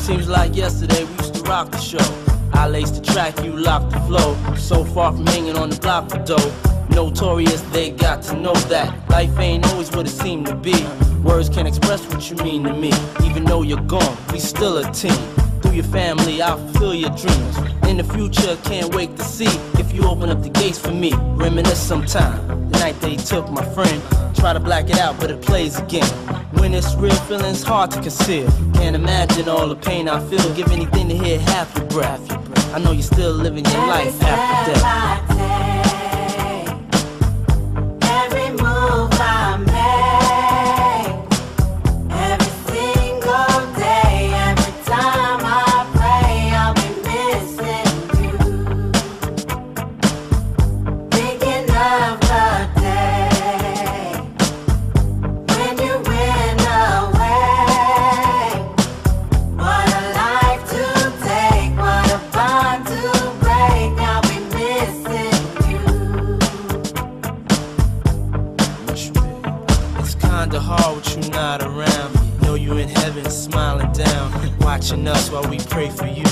Seems like yesterday we used to rock the show. I laced the track, you locked the flow. So far from hanging on the block for dough. Notorious, they got to know that life ain't always what it seemed to be. Words can't express what you mean to me. Even though you're gone, we still a team. Through your family, I'll fulfill your dreams. In the future, can't wait to see if you open up the gates for me. Reminisce sometime, the night they took my friend. Try to black it out, but it plays again. When it's real, feeling's hard to conceal. Can't imagine all the pain I feel. Give anything to hear half your breath. I know you're still living your life after death. Watching us while we pray for you.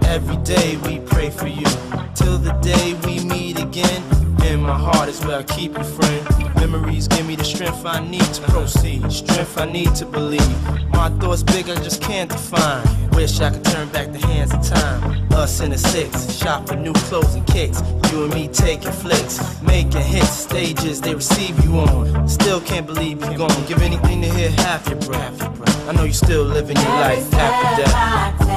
Every day we pray for you. Till the day we meet again. In my heart is where I keep you, friend. Memories give me the strength I need to proceed. Strength I need to believe. My thoughts big, I just can't define. Wish I could turn back the hands of time. Us in the six, shop for new clothes and kicks. You and me taking flicks, making hits, stages they receive you on. Still can't believe you're gone. Give anything to hear half your breath. I know you're still living your life after death.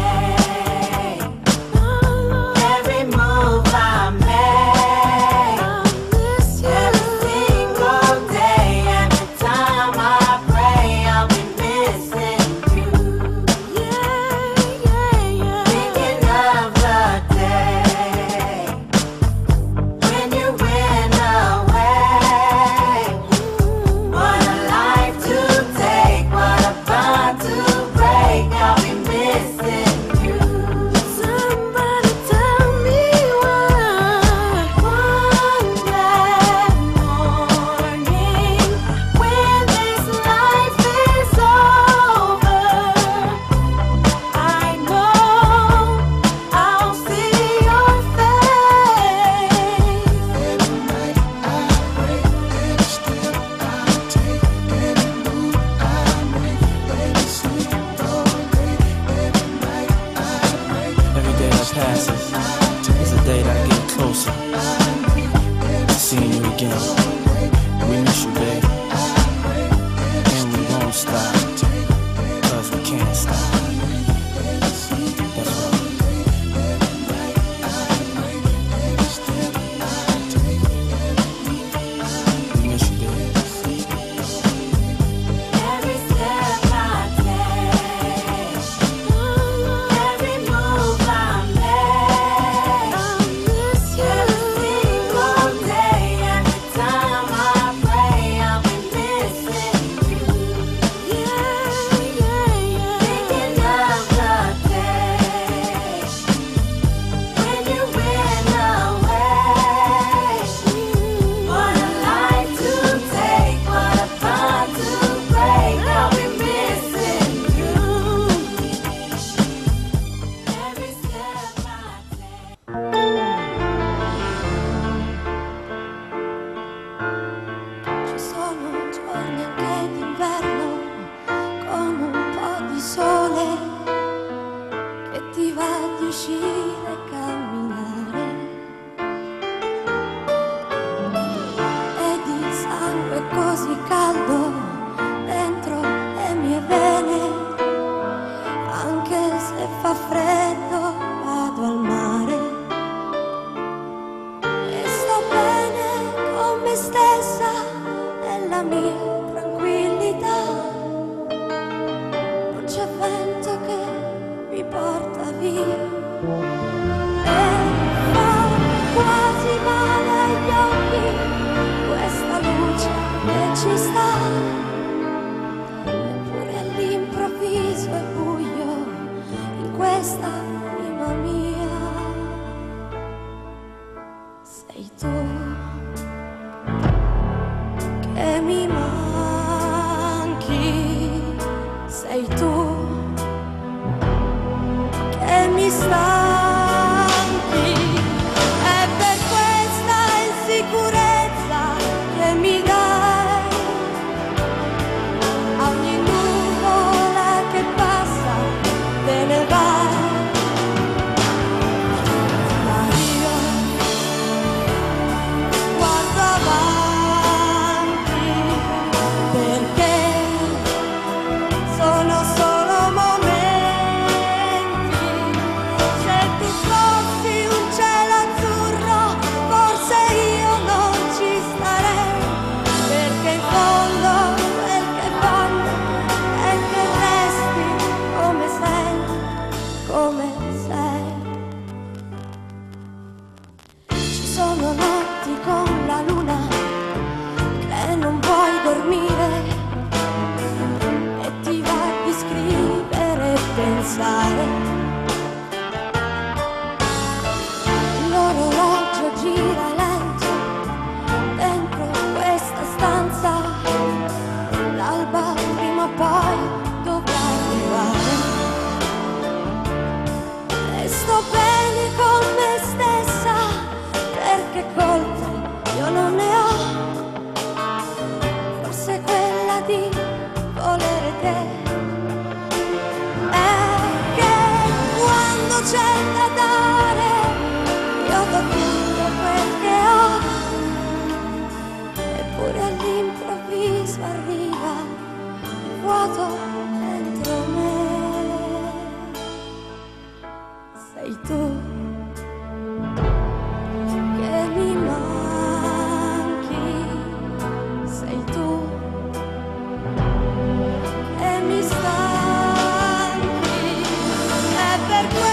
stanchi. È per questa insicurezza che mi dai a ogni nuvola che passa te ne vai. Ma io guardo avanti perché sono solo momenti. Se tu fossi un cielo azzurro, forse io non ci starei, perché in fondo quel che voglio è che resti come sei, come sei. Ci sono notti con la luna che non puoi dormire e ti va di scrivere e pensare. L'orologio gira lento dentro questa stanza, l'alba prima o poi dovrà arrivare. E sto bene con me stessa perché colpe io non ne ho, forse quella di volere te. È che quando c'è da dare io do tutto quel che ho, eppure all'improvviso arriva il vuoto dentro me. Sei tu che mi manchi, sei tu che mi stanchi. È per questo